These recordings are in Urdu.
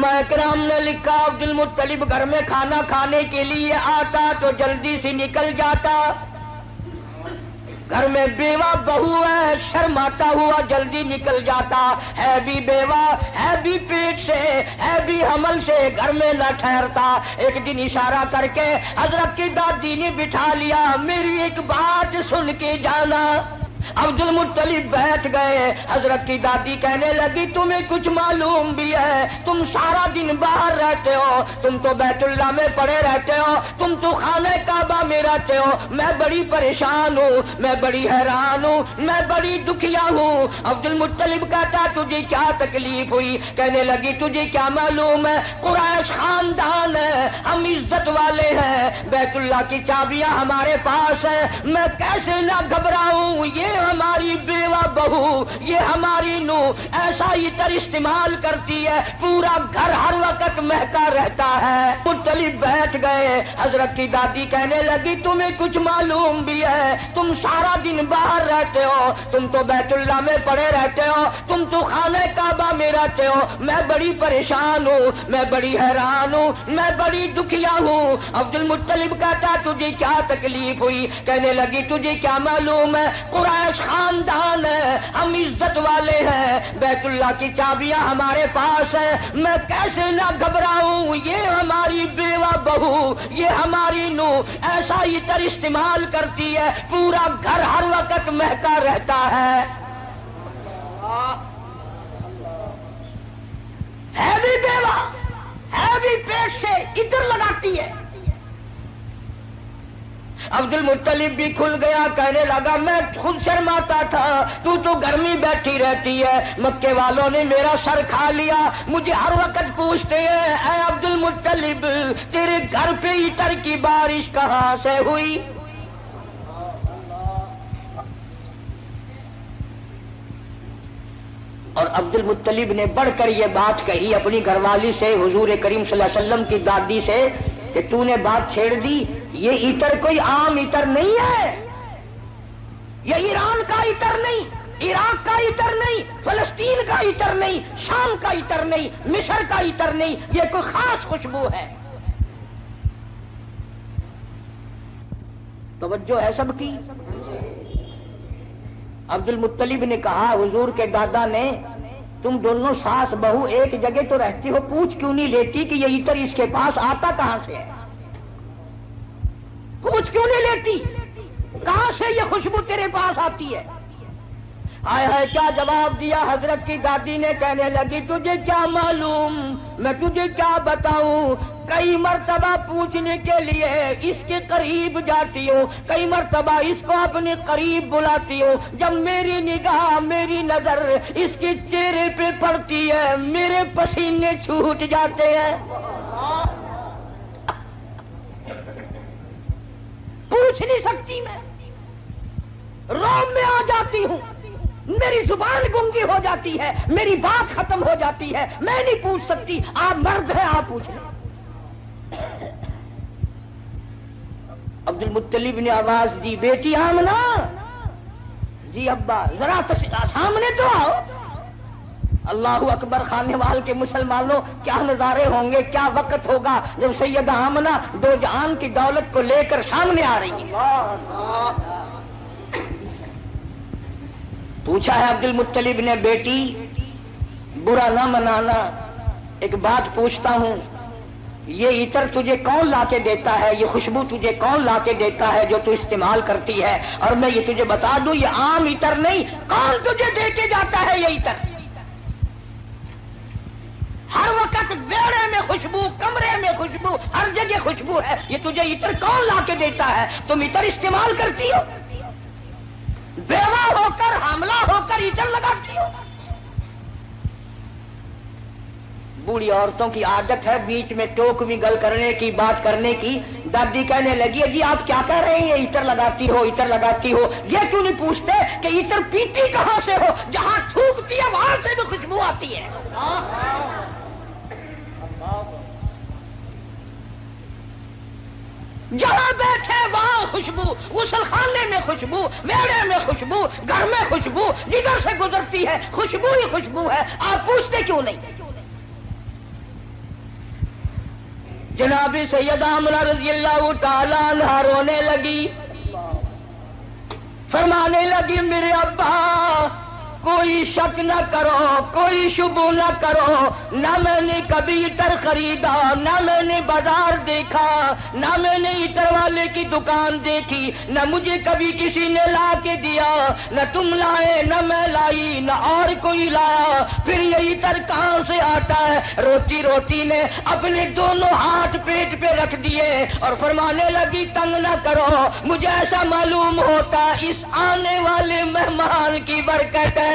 علماء کرام نے لکھا عبد المطلب گھر میں کھانا کھانے کے لیے آتا تو جلدی سے نکل جاتا. گھر میں بیوہ بہو ہے, شرماتا ہوا جلدی نکل جاتا. ہے بھی بیوہ, ہے بھی پیٹ سے, ہے بھی حمل سے, گھر میں نہ ٹھہرتا. ایک دن اشارہ کر کے حضرت کی دادی نے بٹھا لیا, میری ایک بات سن کے جانا. عبد المطلب بیٹھ گئے. حضرت کی دادی کہنے لگی تمہیں کچھ معلوم بھی ہے؟ تم سارا دن باہر رہتے ہو, تم تو بیت اللہ میں پڑے رہتے ہو, تم تو خانہ کعبہ میں رہتے ہو. میں بڑی پریشان ہوں, میں بڑی حیران ہوں, میں بڑی دکھیا ہوں. عبد المطلب کہتا تجھے کیا تکلیف ہوئی؟ کہنے لگی تجھے کیا معلوم ہے, قریش خاندان ہے, ہم عزت والے ہیں, بیت اللہ کی چابیاں ہمارے پاس ہیں, میں کیسے نہ گھبراؤں. یہ ہماری بیوہ بہو, یہ ہماری نو ایسا عطر استعمال کرتی ہے, پورا گھر ہر وقت مہکا رہتا ہے. مطلب بیٹھ گئے. حضرت کی دادی کہنے لگی تمہیں کچھ معلوم بھی ہے؟ تم سارا دن باہر رہتے ہو, تم تو بیت اللہ میں پڑے رہتے ہو, تم تو خانہ کعبہ میں رہتے ہو. میں بڑی پریشان ہوں, میں بڑی حیران ہوں, میں بڑی دکھیا ہوں. عبد المطلب کہتا تجھے کیا تکلیف ہوئی؟ کہنے لگی تجھے کیا معلوم ہے, قریش خاندان ہے, ہم عزت والے ہیں, بیت اللہ کی چابیاں ہمارے پاس ہیں, میں کیسے نہ گھبراؤں. یہ ہماری بیوہ بہو, یہ ہماری نو ایسا عطر استعمال کرتی ہے, پورا گھر ہر وقت مہکا رہتا ہے. ہے بھی بیوہ, ہے بھی پیٹ سے, عطر لگاتی ہے. عبد المطلب بھی کھل گیا, کہنے لگا میں خود شرماتا تھا, تو گھر میں بیٹھی رہتی ہے. مکے والوں نے میرا سر کھا لیا, مجھے ہر وقت پوچھتے ہیں اے عبد المطلب تیرے گھر پہ عطر کی بارش کہاں سے ہوئی؟ اور عبد المطلب نے بڑھ کر یہ بات کہی اپنی گھر والی سے, حضور کریم صلی اللہ علیہ وسلم کی دادی سے, کہ تو نے بات چھیڑ دی. یہ عطر کوئی عام عطر نہیں ہے, یہ ایران کا عطر نہیں, عراق کا عطر نہیں, فلسطین کا عطر نہیں, شام کا عطر نہیں, مصر کا عطر نہیں, یہ کوئی خاص خوشبو ہے. توجہ ہے سب کی. عبد المطلب نے کہا حضور کے دادا نے, تم دونوں ساس بہو ایک جگہ تو رہتی ہو, پوچھ کیوں نہیں لیتی کہ یہ عطر اس کے پاس آتا کہاں سے ہے؟ پوچھ کیوں نہیں لیتی کہاں سے یہ خوشبو تیرے پاس آتی ہے؟ آئے ہے کیا جواب دیا حضرت کی دادی نے. کہنے لگی تجھے کیا معلوم, میں تجھے کیا بتاؤں. کئی مرتبہ پوچھنے کے لیے اس کے قریب جاتی ہوں, کئی مرتبہ اس کو اپنے قریب بلاتی ہوں. جب میری نگاہ, میری نظر اس کے چہرے پہ پڑتی ہے, میرے پسینے چھوٹ جاتے ہیں. پوچھ نہیں سکتی میں, روم میں آ جاتی ہوں, میری زبان گنگی ہو جاتی ہے, میری بات ختم ہو جاتی ہے, میں نہیں پوچھ سکتی. آپ مرد ہیں, آپ پوچھ لیں. عبد المطلب نے آواز دی, بیٹی آمنہ. جی ابا, ذرا سامنے تو آؤ. اللہ اکبر. خانے وال کے مسلمانوں کیا نظارے ہوں گے, کیا وقت ہوگا جب سیدہ آمنہ دو جہان کی دولت کو لے کر سامنے آ رہی ہیں. پوچھا ہے عبد المطلب نے, بیٹی برا نہ منانا, ایک بات پوچھتا ہوں, یہ عطر تجھے کون لا کے دیتا ہے, یہ خوشبو تجھے کون لا کے دیتا ہے جو تو استعمال کرتی ہے؟ اور میں یہ تجھے بتا دوں یہ عام عطر نہیں, کون تجھے دے کے جاتا ہے یہ عطر؟ ہر وقت بیڑے میں خوشبو, کمرے میں خوشبو, ہر جگہ خوشبو ہے. یہ تجھے عطر کون لا کے دیتا ہے؟ تم عطر استعمال کرتی ہو, بیوہ ہو کر, حاملہ ہو کر عطر لگاتی ہو. بوڑھی عورتوں کی عادت ہے بیچ میں ٹوک بھی گل کرنے کی, بات کرنے کی. دادی کہنے لگی جی آپ کیا کہہ رہے ہیں, عطر لگاتی ہو, عطر لگاتی ہو. یہ کیوں نہیں پوچھتے کہ عطر پیتی کہاں سے ہو؟ جہاں تھوکتی ہے وہاں سے بھی خوشبو آتی ہے. جہاں بیٹھے وہاں خوشبو, غسل خانے میں خوشبو, میڑے میں خوشبو, گھر میں خوشبو, جدھر سے گزرتی ہے خوشبو ہی خوشبو ہے. آپ پوچھتے کیوں نہیں؟ جناب سیدہ آمنہ رضی اللہ تعالی عنہا رونے لگی، فرمانے لگی میرے ابا کوئی شک نہ کرو، کوئی شبہ نہ کرو، نہ میں نے کبھی عطر خریدا، نہ میں نے بازار دیکھا، نہ میں نے عطر والے کی دکان دیکھی، نہ مجھے کبھی کسی نے لا کے دیا، نہ تم لائے نہ میں لائی نہ اور کوئی لایا، پھر یہ عطر کہاں سے آتا ہے؟ روتی روتی نے اپنے دونوں ہاتھ پیٹ پہ رکھ دیے اور فرمانے لگی تنگ نہ کرو، مجھے ایسا معلوم ہوتا اس آنے والے مہمان کی برکت ہے۔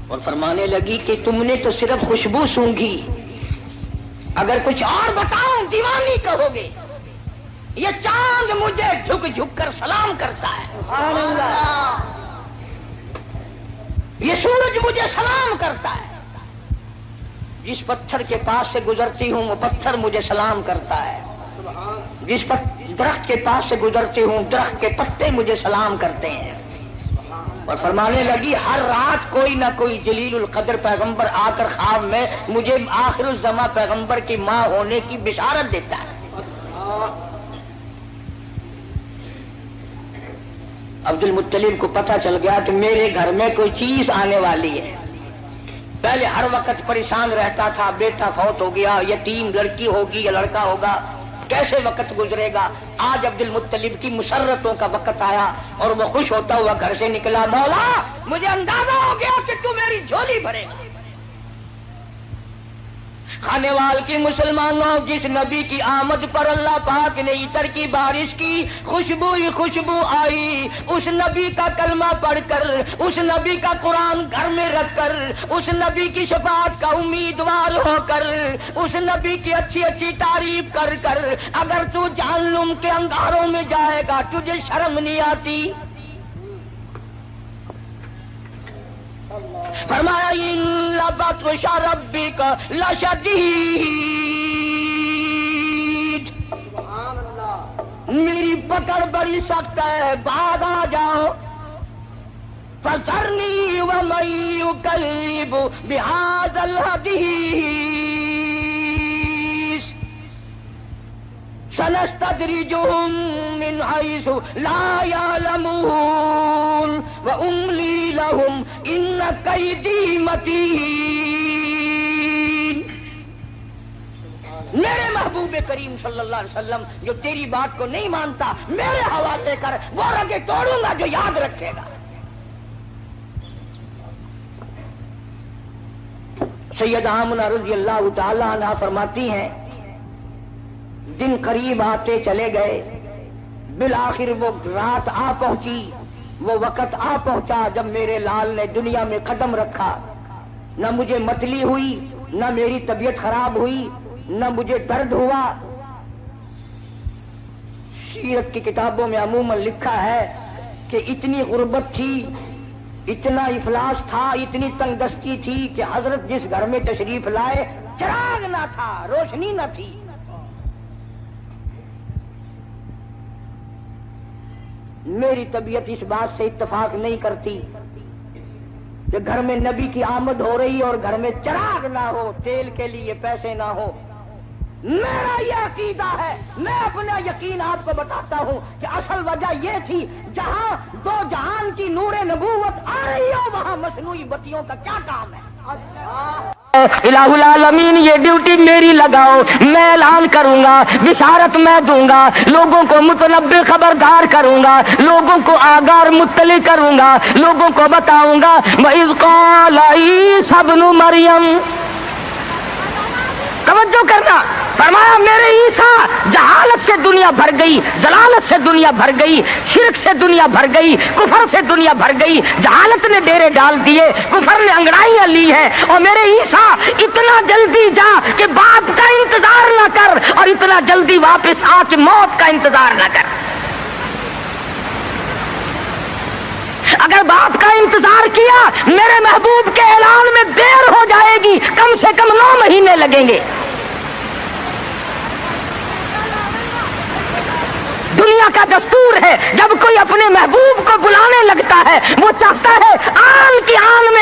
اور فرمانے لگی کہ تم نے تو صرف خوشبو سونگھی، اگر کچھ اور بتاؤں دیوانی کہو گے۔ یہ چاند مجھے جھک جھک کر سلام کرتا ہے، سبحان اللہ۔ یہ سورج مجھے سلام کرتا ہے، جس پتھر کے پاس سے گزرتی ہوں وہ پتھر مجھے سلام کرتا ہے، جس درخت کے پاس سے گزرتے ہوں درخت کے پتے مجھے سلام کرتے ہیں۔ اور فرمانے لگی ہر رات کوئی نہ کوئی جلیل القدر پیغمبر آ کر خواب میں مجھے آخر الزماں پیغمبر کی ماں ہونے کی بشارت دیتا ہے۔ عبد المطلب کو پتہ چل گیا کہ میرے گھر میں کوئی چیز آنے والی ہے۔ پہلے ہر وقت پریشان رہتا تھا، بیٹا فوت ہو گیا، یتیم لڑکی ہوگی یا لڑکا ہوگا، کیسے وقت گزرے گا۔ آج عبد المطلب کی مسرتوں کا وقت آیا اور وہ خوش ہوتا ہوا گھر سے نکلا، مولا مجھے اندازہ ہو گیا کہ تو میری جھولی بھرے گا۔ کھانے وال کی مسلمانوں، جس نبی کی آمد پر اللہ پاک نے عطر کی بارش کی، خوشبو ہی خوشبو آئی، اس نبی کا کلمہ پڑھ کر، اس نبی کا قرآن گھر میں رکھ کر، اس نبی کی شفاعت کا امیدوار ہو کر، اس نبی کی اچھی اچھی تعریف کر کر اگر تو جہنم کے انگاروں میں جائے گا تجھے شرم نہیں آتی؟ فرمایا ان بطش ربک لشدید، میری پکڑ بڑی سخت ہے، بعد آ جاؤ۔ فذرنی ومن یکذب بہذا الحدیث سنستدرجهم من حيث لا يعلمون وأملي لهم إن كيدي متين۔ میرے محبوب کریم صلی اللہ علیہ وسلم جو تیری بات کو نہیں مانتا میرے حوالے کر، وہ رگے توڑوں گا جو یاد رکھے گا۔ سیدہ آمنہ رضی اللہ تعالی عنہا فرماتی ہیں دن قریب آتے چلے گئے، بالآخر وہ رات آ پہنچی، وہ وقت آ پہنچا جب میرے لال نے دنیا میں قدم رکھا۔ نہ مجھے متلی ہوئی، نہ میری طبیعت خراب ہوئی، نہ مجھے درد ہوا۔ سیرت کی کتابوں میں عموماً لکھا ہے کہ اتنی غربت تھی، اتنا افلاس تھا، اتنی تنگ دستی تھی کہ حضرت جس گھر میں تشریف لائے چراغ نہ تھا، روشنی نہ تھی۔ میری طبیعت اس بات سے اتفاق نہیں کرتی کہ گھر میں نبی کی آمد ہو رہی اور گھر میں چراغ نہ ہو، تیل کے لیے پیسے نہ ہو۔ میرا یہ عقیدہ ہے، میں اپنا یقین آپ کو بتاتا ہوں کہ اصل وجہ یہ تھی جہاں دو جہان کی نور نبوت آ رہی ہو وہاں مصنوعی بتیوں کا کیا کام ہے؟ الہ العالمین یہ ڈیوٹی میری لگاؤ، میں اعلان کروں گا، بشارت میں دوں گا، لوگوں کو متنبع خبردار کروں گا، لوگوں کو آگاہ مطلع کروں گا، لوگوں کو بتاؤں گا وَإِذْ قَالَ عِیسیٰ ابْنُ مَرْیَم۔ توجہ کرنا، فرمایا میرے عیسیٰ جہالت سے دنیا بھر گئی، ضلالت سے دنیا بھر گئی، شرک سے دنیا بھر گئی، کفر سے دنیا بھر گئی، جہالت نے ڈیرے ڈال دیے، کفر نے انگڑائیاں لی ہیں، اور میرے عیسیٰ اتنا جلدی جا کہ باپ کا انتظار نہ کر، اور اتنا جلدی واپس آ کے موت کا انتظار نہ کر۔ اگر باپ کا انتظار کیا میرے محبوب کے اعلان میں دیر ہو جائے گی، کم سے کم 9 مہینے لگیں گے۔ دنیا کا دستور ہے جب کوئی اپنے محبوب کو بلانے لگتا ہے وہ چاہتا ہے آن کی آن میں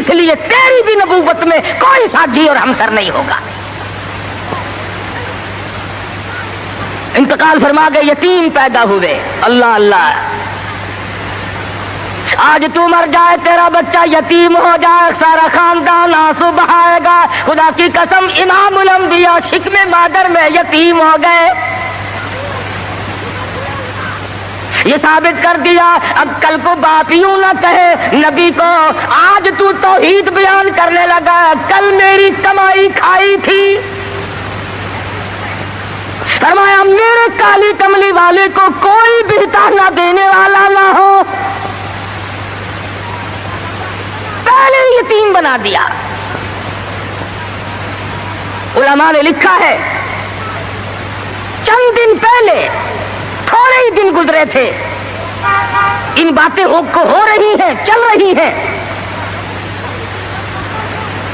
اس لیے تیری بھی نبوت میں کوئی ساتھی اور ہمسر نہیں ہوگا۔ انتقال فرما گئے، یتیم پیدا ہوئے۔ اللہ اللہ، آج تو مر جائے، تیرا بچہ یتیم ہو جائے، سارا خاندان آنسو بہائے گا۔ خدا کی قسم، امام الانبیاء شکم مادر میں یتیم ہو گئے۔ یہ ثابت کر دیا اب کل کو باپ یوں نہ کہے نبی کو، آج تو توحید بیان کرنے لگا، کل میری کمائی کھائی تھی۔ فرمایا میرے کالی کملی والے کو کوئی بہتا نہ دینے والا نہ ہو، پہلے یتیم بنا دیا۔ علماء نے لکھا ہے چند دن پہلے، تھوڑے ہی دن گزرے تھے، ان باتیں ہو رہی ہیں، چل رہی ہیں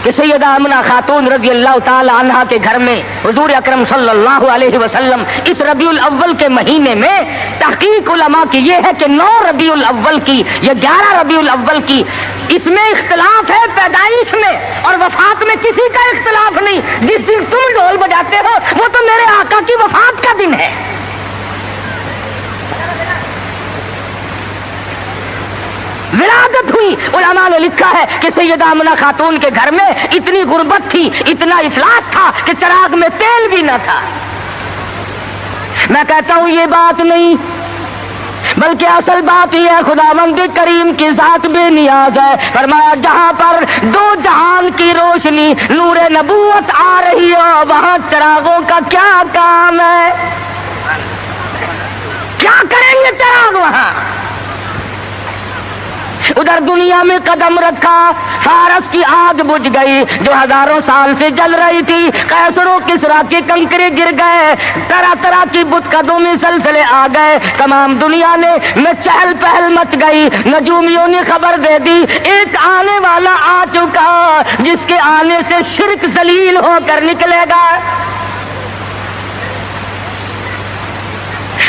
کہ سیدہ آمنہ خاتون رضی اللہ تعالی عنہا کے گھر میں حضور اکرم صلی اللہ علیہ وسلم اس ربیع الاول کے مہینے میں، تحقیق علماء کی یہ ہے کہ 9 ربیع الاول کی یا 11 ربیع الاول کی، اس میں اختلاف ہے پیدائش میں، اور وفات میں کسی کا اختلاف نہیں۔ جس دن تم ڈھول بجاتے ہو وہ تو میرے آقا کی وفات کا دن ہے۔ ولادت ہوئی۔ علماء نے لکھا ہے کہ سیدہ آمنہ خاتون کے گھر میں اتنی غربت تھی، اتنا افلاس تھا کہ چراغ میں تیل بھی نہ تھا۔ میں کہتا ہوں یہ بات نہیں، بلکہ اصل بات یہ ہے خداوند کریم کی ذات بے نیاز ہے۔ فرمایا جہاں پر 2 جہان کی روشنی نور نبوت آ رہی ہو، وہاں چراغوں کا کیا کام ہے؟ کیا کریں گے چراغ وہاں؟ ادھر دنیا میں قدم رکھا، فارس کی آگ بجھ گئی جو ہزاروں سال سے جل رہی تھی، قیصر و کسریٰ کے کنکرے گر گئے، طرح طرح کی بت قدومی سلسلے آ گئے، تمام دنیا میں چہل پہل مچ گئی۔ نجومیوں نے خبر دے دی ایک آنے والا آ چکا جس کے آنے سے شرک ذلیل ہو کر نکلے گا۔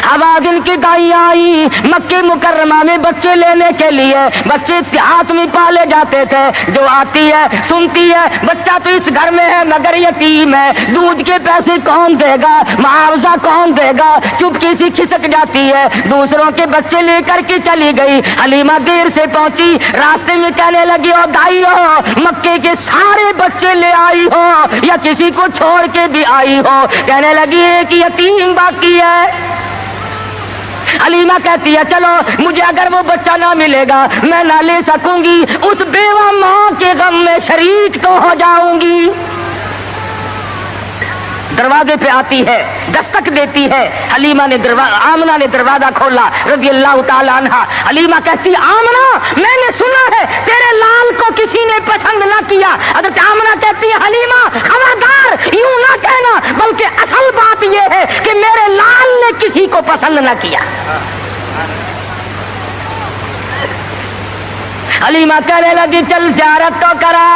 آواز ان کی گائی آئی مکہ مکرمہ میں بچے لینے کے لیے، بچے ہاتھ میں پالے جاتے تھے، جو آتی ہے سنتی ہے بچہ تو اس گھر میں ہے مگر یتیم ہے، دودھ کے پیسے کون دے گا، معاوضہ کون دے گا، چپکی سی کھسک جاتی ہے، دوسروں کے بچے لے کر کے چلی گئی۔ حلیمہ دیر سے پہنچی، راستے میں کہنے لگی او دائی ہو، مکے کے سارے بچے لے آئی ہو یا کسی کو چھوڑ کے بھی آئی ہو؟ کہنے لگی ایک یتیم باقی ہے۔ حلیمہ کہتی ہے چلو مجھے اگر وہ بچہ نہ ملے گا میں نہ لے سکوں گی، اس بیوہ ماں کے غم میں شریک تو ہو جاؤں گی۔ دروازے پہ آتی ہے، دستک دیتی ہے، حلیمہ نے آمنہ نے دروازہ کھولا رضی اللہ تعالی عنہا۔ حلیمہ کہتی آمنہ میں نے سنا ہے تیرے لال کو کسی نے پسند نہ کیا۔ حضرت آمنہ کہتی ہے حلیمہ خبردار یوں نہ کہنا، بلکہ اصل بات یہ ہے کہ میرے لال نے کسی کو پسند نہ کیا۔ حلیمہ کہنے لگی چل زیارت تو کرا،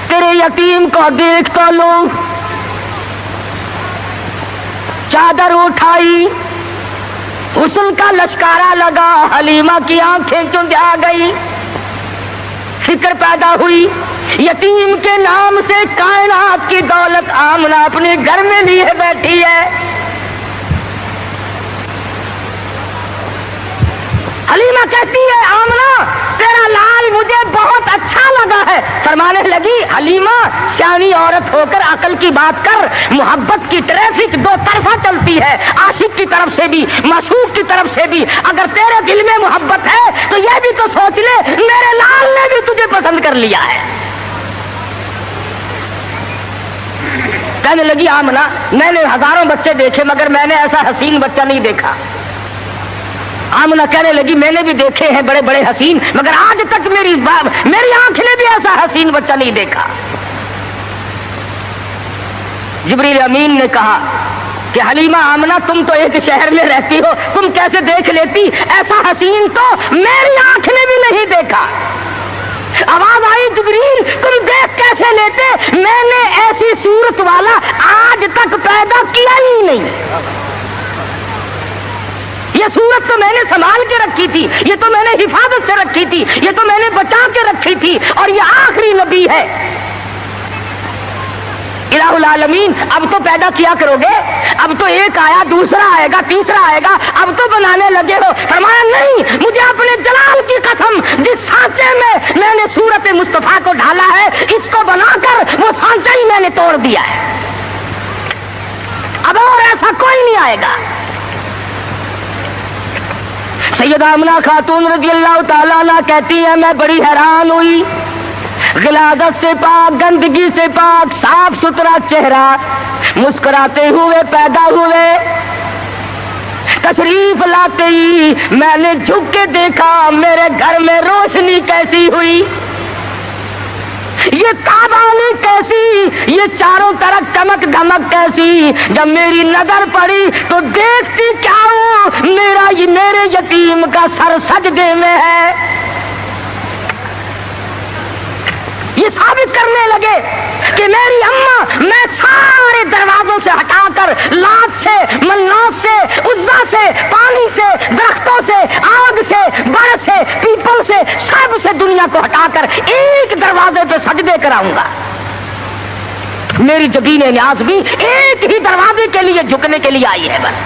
تیرے یتیم کو دیکھ تو لوں۔ چادر اٹھائی، حسن کا لشکارا لگا، حلیمہ کی آنکھیں چند آ گئی، فکر پیدا ہوئی یتیم کے نام سے کائنات کی دولت آمنہ اپنے گھر میں لیے بیٹھی ہے۔ حلیمہ کہتی ہے آمنہ تیرا لال مجھے بہت اچھا لگا ہے۔ فرمانے لگی حلیمہ سیانی عورت ہو کر عقل کی بات کر، محبت کی ٹریفک 2 طرفہ چلتی ہے، عاشق کی طرف سے بھی معشوق کی طرف سے بھی۔ اگر تیرے دل میں محبت ہے تو یہ بھی تو سوچ لے میرے لال نے بھی تجھے پسند کر لیا ہے۔ کہنے لگی آمنہ میں نے ہزاروں بچے دیکھے مگر میں نے ایسا حسین بچہ نہیں دیکھا۔ آمنہ کہنے لگی میں نے بھی دیکھے ہیں بڑے بڑے حسین مگر آج تک میری آنکھ نے بھی ایسا حسین بچہ نہیں دیکھا۔ جبریل امین نے کہا کہ حلیمہ آمنہ تم تو ایک شہر میں رہتی ہو، تم کیسے دیکھ لیتی؟ ایسا حسین تو میری آنکھ نے بھی نہیں دیکھا۔ آواز آئی جبریل تم دیکھ کیسے لیتے؟ میں نے ایسی صورت والا آج تک پیدا کیا ہی نہیں۔ یہ صورت تو میں نے سنبھال کے رکھی تھی، یہ تو میں نے حفاظت سے رکھی تھی، یہ تو میں نے بچا کے رکھی تھی، اور یہ آخری نبی ہے الہ العالمین۔ اب تو پیدا کیا کرو گے، اب تو ایک آیا، دوسرا آئے گا، تیسرا آئے گا، اب تو بنانے لگے ہو۔ فرمایا نہیں، مجھے اپنے جلال کی قسم، جس سانچے میں نے صورت مصطفیٰ کو ڈھالا ہے، اس کو بنا کر وہ سانچہ ہی میں نے توڑ دیا ہے، اب اور ایسا کوئی نہیں آئے گا۔ سیدہ آمنہ خاتون رضی اللہ تعالیٰ عنہ کہتی ہیں میں بڑی حیران ہوئی، غلاظت سے پاک، گندگی سے پاک، صاف ستھرا چہرہ، مسکراتے ہوئے پیدا ہوئے، تشریف لاتے ہی میں نے جھک کے دیکھا میرے گھر میں روشنی کیسی ہوئی، یہ تابانی کیسی، یہ چاروں طرف چمک دھمک کیسی۔ جب میری نظر پڑی تو دیکھتی کیا ہوں، میرے یتیم کا سر سجدے میں ہے۔ یہ ثابت کرنے لگے کہ میری اماں، میں سارے دروازوں سے ہٹا کر، لات سے، منات سے، عزا سے، پانی سے، درختوں سے، آگ سے، برف سے، پیپل سے، سب سے دنیا کو ہٹا کر ایک دروازے پہ سجدے کراؤں گا۔ میری جبین نیاز بھی ایک ہی دروازے کے لیے جھکنے کے لیے آئی ہے بس۔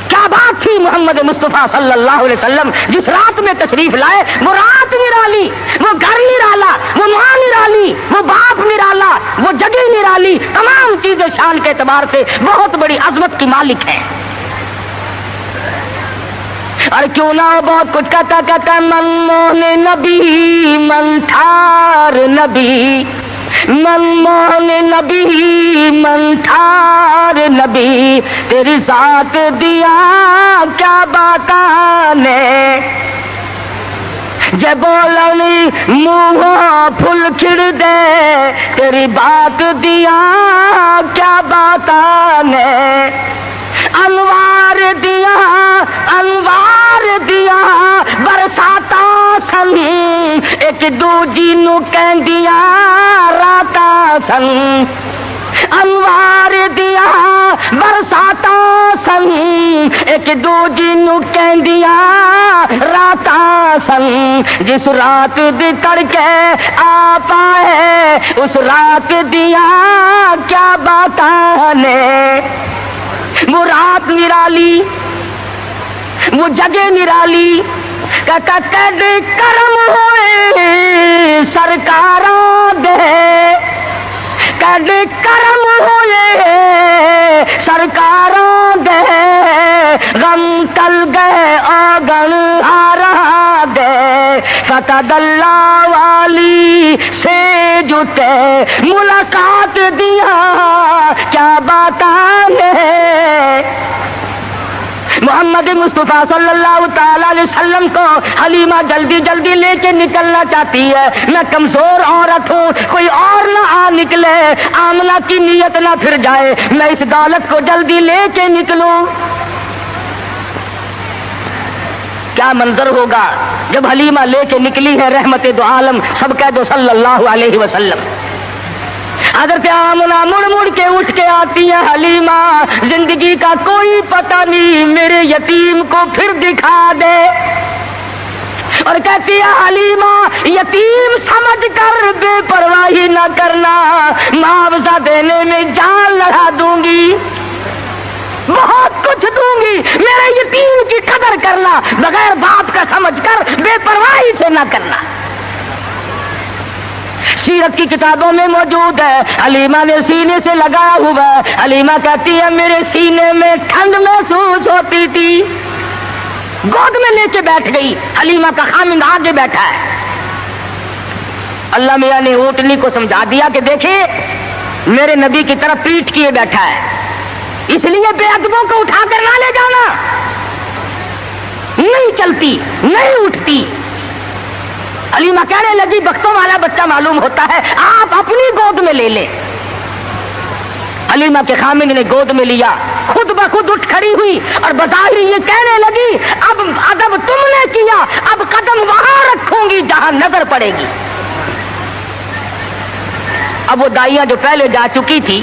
کیا بات تھی محمد مصطفیٰ صلی اللہ علیہ وسلم، جس رات میں تشریف لائے، وہ رات نرالی، وہ گھر نرالا، وہ ماں نرالی، وہ باپ نرالا، وہ جگہ نرالی، تمام چیزیں شان کے اعتبار سے بہت بڑی عظمت کی مالک ہیں۔ اور کیوں نہ بہت کچھ کہتا من موہن نبی، من ٹھار نبی، من موہن نبی، من ٹھار نبی، تیری ذات دیا کیا باتانے، جب بولنی منہ پھل کھڑ دے، تیری بات دیا کیا باتانے، انوار دیا، انوار دیا برساتا سن، ایک دوجی نو کہندیا راتا سن، انوار دیا برساتا سن، ایک دوجی نو کہندیا راتا سن، جس رات دی تڑکے آ پائے، اس رات دیا کیا باتاں نے۔ وہ رات نرالی، وہ جگہ نرالی، کہتا کد کرم ہوئے سرکاراں دے، کد کرم ہوئے سرکاراں دے، غم تل گئے آگن ہارا دے، فتح اللہ والی سے جتے ملاقات دیا کیا باتاں ہے۔ محمد مصطفیٰ صلی اللہ تعالی علیہ وسلم کو حلیمہ جلدی جلدی لے کے نکلنا چاہتی ہے، میں کمزور عورت ہوں، کوئی اور نہ آ نکلے، آمنہ کی نیت نہ پھر جائے، میں اس دولت کو جلدی لے کے نکلوں۔ کیا منظر ہوگا جب حلیمہ لے کے نکلی ہے رحمت دو عالم، سب کہہ دو صلی اللہ علیہ وسلم۔ حضرت آمنہ مڑ مڑ کے اٹھ کے آتی ہے، حلیمہ زندگی کا کوئی پتہ نہیں، میرے یتیم کو پھر دکھا دے، اور کہتی ہے حلیمہ یتیم سمجھ کر بے پرواہی نہ کرنا، معاوضہ دینے میں جان لڑا دوں گی، بہت کچھ دوں گی، میرے یتیم کی قدر کرنا، بغیر باپ کا سمجھ کر بے پرواہی سے نہ کرنا۔ سیرت کی کتابوں میں موجود ہے، حلیمہ نے سینے سے لگایا ہوا ہے، حلیمہ کہتی ہے میرے سینے میں ٹھنڈ محسوس ہوتی تھی، گود میں لے کے بیٹھ گئی، حلیمہ کا خامند آگے بیٹھا ہے۔ اللہ میاں نے اونٹنی کو سمجھا دیا کہ دیکھیں میرے نبی کی طرف پیٹھ کیے بیٹھا ہے، اس لیے بے ادبوں کو اٹھا کر نہ لے جانا، نہیں چلتی نہیں اٹھتی۔ حلیمہ کہنے لگی بختوں والا بچہ معلوم ہوتا ہے، آپ اپنی گود میں لے لیں۔ حلیمہ کے خامند نے گود میں لیا، خود بخود اٹھ کھڑی ہوئی اور بظاہر یہ کہنے لگی اب ادب تم نے کیا، اب قدم وہاں رکھوں گی جہاں نظر پڑے گی۔ اب وہ دائیاں جو پہلے جا چکی تھی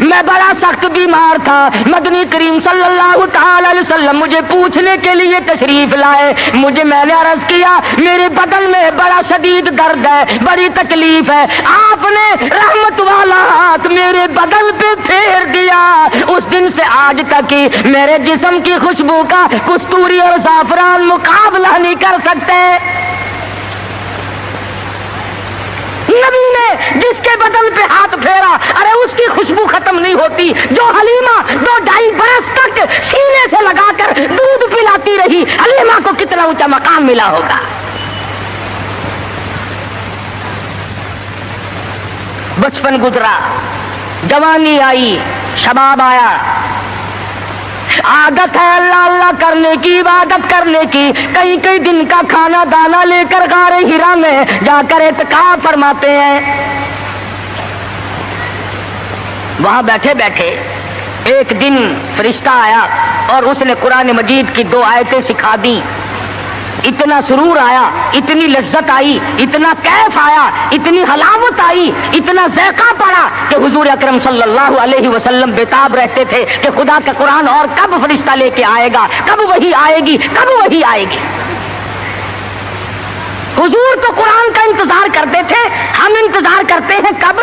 میں بڑا سخت بیمار تھا، مدنی کریم صلی اللہ تعالی علیہ وسلم مجھے پوچھنے کے لیے تشریف لائے، میں نے عرض کیا میرے بدن میں بڑا شدید درد ہے، بڑی تکلیف ہے، آپ نے رحمت والا ہاتھ میرے بدن پہ پھیر دیا، اس دن سے آج تک ہی میرے جسم کی خوشبو کا کستوری اور زعفران مقابلہ نہیں کر سکتے۔ نبی نے جس کے بدن پہ ہاتھ پھیرا، ارے اس کی خوشبو ختم نہیں ہوتی، جو حلیمہ 2-2.5 برس تک سینے سے لگا کر دودھ پلاتی رہی، حلیمہ کو کتنا اونچا مقام ملا ہوگا۔ بچپن گزرا، جوانی آئی، شباب آیا، عادت ہے اللہ اللہ کرنے کی، عبادت کرنے کی، کئی دن کا کھانا دانا لے کر غار ہرا میں جا کر اعتکاف فرماتے ہیں۔ وہاں بیٹھے بیٹھے ایک دن فرشتہ آیا اور اس نے قرآن مجید کی 2 آیتیں سکھا دی، اتنا سرور آیا، اتنی لذت آئی، اتنا کیف آیا، اتنی حلاوت آئی، اتنا ذائقہ پڑا کہ حضور اکرم صلی اللہ علیہ وسلم بےتاب رہتے تھے کہ خدا کا قرآن اور کب فرشتہ لے کے آئے گا، کب وہی آئے گی، کب وہی آئے گی۔ حضور تو قرآن کا انتظار کرتے تھے، ہم انتظار کرتے ہیں کب؟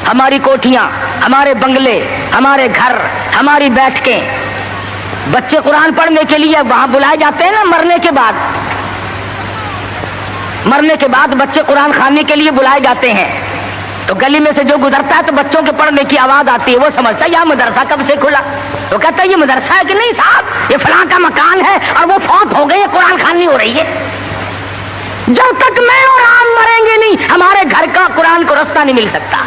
ہماری کوٹھیاں، ہمارے بنگلے، ہمارے گھر، ہماری بیٹھکیں، بچے قرآن پڑھنے کے لیے وہاں بلائے جاتے ہیں نا، مرنے کے بعد بچے قرآن خانے کے لیے بلائے جاتے ہیں، تو گلی میں سے جو گزرتا ہے تو بچوں کے پڑھنے کی آواز آتی ہے، وہ سمجھتا ہے یہ مدرسہ کب سے کھلا، وہ کہتا ہے یہ مدرسہ ہے کہ نہیں صاحب، یہ فلاں کا مکان ہے اور وہ فوت ہو گئی ہے، قرآن خوانی ہو رہی ہے۔ جب تک میں اور آپ مریں گے نہیں، ہمارے گھر کا قرآن کو رستہ نہیں مل سکتا۔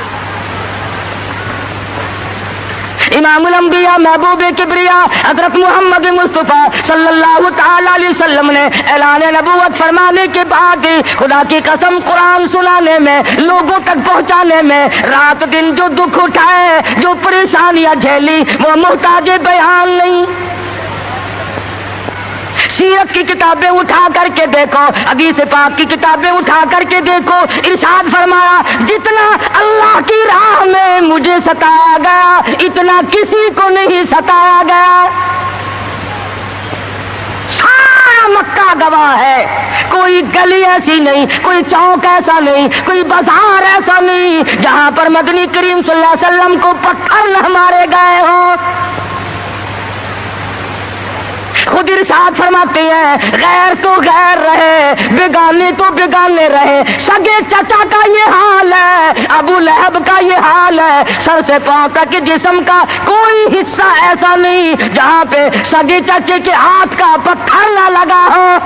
امام الانبیاء محبوب کبریا حضرت محمد مصطفیٰ صلی اللہ تعالی علیہ وسلم نے اعلان نبوت فرمانے کے بعد خدا کی قسم قرآن سنانے میں، لوگوں تک پہنچانے میں، رات دن جو دکھ اٹھائے، جو پریشانیاں جھیلی، وہ محتاج بیان نہیں۔ سیرت کی کتابیں اٹھا کر کے دیکھو، حدیث پاک کی کتابیں اٹھا کر کے دیکھو، ارشاد فرمایا جتنا اللہ کی راہ میں مجھے ستایا گیا اتنا کسی کو نہیں ستایا گیا۔ سارا مکہ گواہ ہے، کوئی گلی ایسی نہیں، کوئی چوک ایسا نہیں، کوئی بازار ایسا نہیں جہاں پر مدنی کریم صلی اللہ علیہ وسلم کو پتھر نہ مارے گئے ہوں۔ خود ارشاد فرماتے ہیں غیر تو غیر رہے، بیگانے تو بیگانے رہے، سگے چچا کا یہ حال ہے، ابو لہب کا یہ حال ہے، سر سے پاؤں تک جسم کا کوئی حصہ ایسا نہیں جہاں پہ سگے چچے کے ہاتھ کا پتھر نہ لگا ہو۔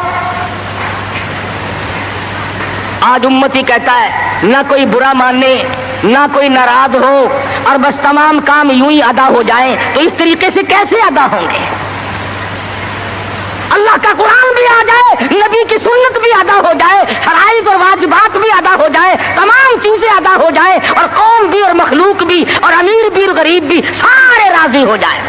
آج امتی کہتا ہے نہ کوئی برا مانے، نہ کوئی ناراض ہو، اور بس تمام کام یوں ہی ادا ہو جائیں، تو اس طریقے سے کیسے ادا ہوں گے؟ اللہ کا قرآن بھی آ جائے، نبی کی سنت بھی ادا ہو جائے، فرائض اور واجبات بھی ادا ہو جائے، تمام چیزیں ادا ہو جائے، اور قوم بھی اور مخلوق بھی اور امیر بھی اور غریب بھی سارے راضی ہو جائے۔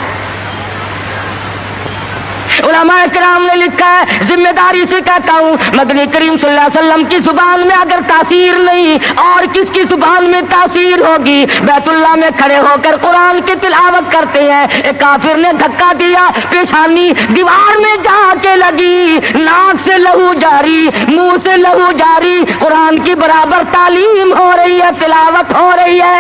علماء کرام نے لکھا ہے، ذمہ داری سے کہتا ہوں، مدنی کریم صلی اللہ علیہ وسلم کی زبان میں اگر تاثیر نہیں اور کس کی زبان میں تاثیر ہوگی؟ بیت اللہ میں کھڑے ہو کر قرآن کی تلاوت کرتے ہیں، ایک کافر نے دھکا دیا، پیشانی دیوار میں جا کے لگی، ناک سے لہو جاری، منہ سے لہو جاری، قرآن کی برابر تعلیم ہو رہی ہے، تلاوت ہو رہی ہے۔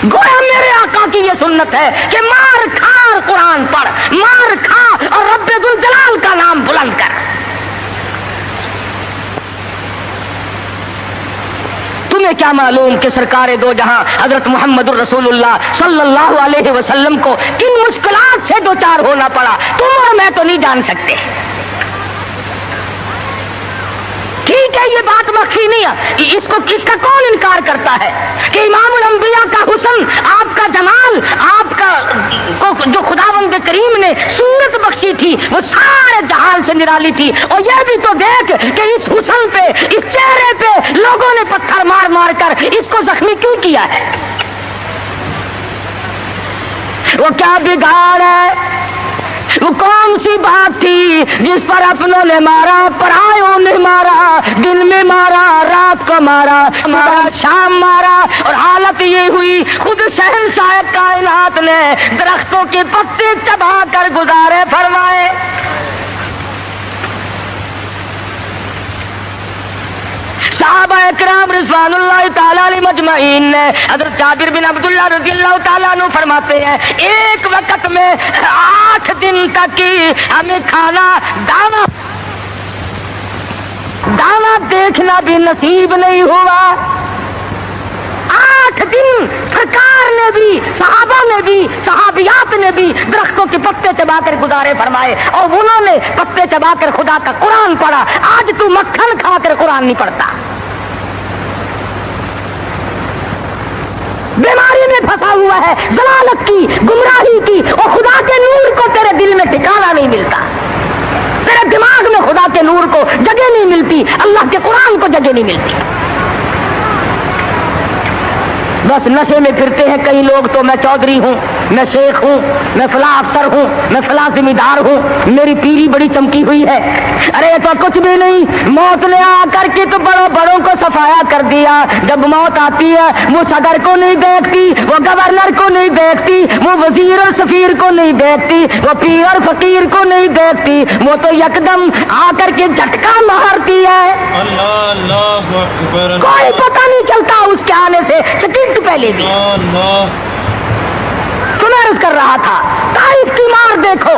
گویا میرے آقا کی یہ سنت ہے کہ مار کھا اور قرآن پڑھ، مار کھا اور رب ذوالجلال کا نام بلند کر۔ تمہیں کیا معلوم کہ سرکار دو جہاں حضرت محمد الرسول اللہ صلی اللہ علیہ وسلم کو کن مشکلات سے دوچار ہونا پڑا، تم اور میں تو نہیں جان سکتے۔ ٹھیک ہے یہ بات مخفی نہیں ہے، اس کا کون انکار کرتا ہے کہ امام الانبیاء کا حسن، آپ کا جمال، آپ کا جو خداوند کریم نے صورت بخشی تھی وہ سارے جہان سے نرالی تھی، اور یہ بھی تو دیکھ کہ اس حسن پہ، اس چہرے پہ لوگوں نے پتھر مار مار کر اس کو زخمی کیوں کیا ہے؟ وہ کیا بگاڑ ہے وہ کون سی بات تھی جس پر اپنوں نے مارا، پرایوں نے مارا، دن میں مارا، رات کو مارا، شام مارا، اور حالت یہ ہوئی خود شہنشاہ کائنات نے درختوں کے پتے چبا کر گزارے فرمائے۔ صحابہ اکرام رضوان اللہ تعالیٰ علیہ مجمعین نے، حضرت جابر بن عبداللہ رضی اللہ تعالیٰ عنہ فرماتے ہیں ایک وقت میں 8 دن تک کی ہمیں کھانا دانا دیکھنا بھی نصیب نہیں ہوا۔ 8 دن سرکار نے بھی، صحابہ نے بھی، صحابیات نے بھی درختوں کے پتے چبا کر گزارے فرمائے، اور انہوں نے پتے چبا کر خدا کا قرآن پڑھا۔ آج تو مکھن کھا کر قرآن نہیں پڑھتا، بیماری میں پھنسا ہوا ہے، ضلالت کی، گمراہی کی، اور خدا کے نور کو تیرے دل میں ٹھکانا نہیں ملتا، تیرے دماغ میں خدا کے نور کو جگہ نہیں ملتی، اللہ کے قرآن کو جگہ نہیں ملتی۔ بس نشے میں پھرتے ہیں کئی لوگ، تو میں چودھری ہوں، میں شیخ ہوں، میں فلاں افسر ہوں، میں فلاں ذمہ دار ہوں، میری پیری بڑی چمکی ہوئی ہے۔ ارے تو کچھ بھی نہیں، موت نے آ کر کے تو بڑوں کو صفایا کر دیا۔ جب موت آتی ہے وہ صدر کو نہیں دیکھتی، وہ گورنر کو نہیں دیکھتی، وہ وزیر اور سفیر کو نہیں دیکھتی، وہ پیر اور فقیر کو نہیں دیکھتی، وہ تو یکدم آ کر کے جھٹکا مارتی ہے۔ اللہ اللہ اکبر، کوئی پتہ نہیں چلتا اس کے آنے سے سیکنڈ پہلے بھی۔ اللہ عرض کر رہا تھا طائف کی مار دیکھو،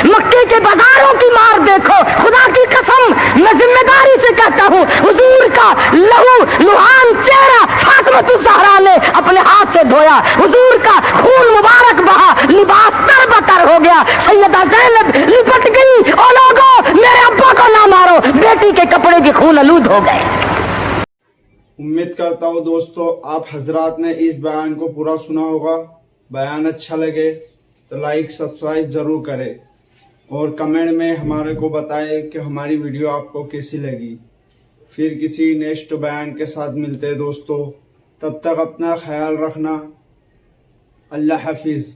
مکے کے بازاروں کی مار دیکھو، خدا کی قسم میں ذمہ داری سے کہتا ہوں حضور کا لہو لہان چہرہ فاطمہ الزہرا نے اپنے ہاتھ سے دھویا، حضور کا خون مبارک بہا، لباس تر بتر ہو گیا، سیدہ زینب لپٹ گئی، او لوگوں میرے ابا کو نہ مارو، بیٹی کے کپڑے بھی خون آلود ہو گئے۔ امید کرتا ہوں دوستو آپ حضرات نے اس بیان کو پورا سنا ہوگا۔ بیان اچھا لگے تو لائک سبسکرائب ضرور کرے، اور کمنٹ میں ہمارے کو بتائے کہ ہماری ویڈیو آپ کو کیسی لگی۔ پھر کسی نیکسٹ بیان کے ساتھ ملتے دوستو، تب تک اپنا خیال رکھنا۔ اللہ حافظ۔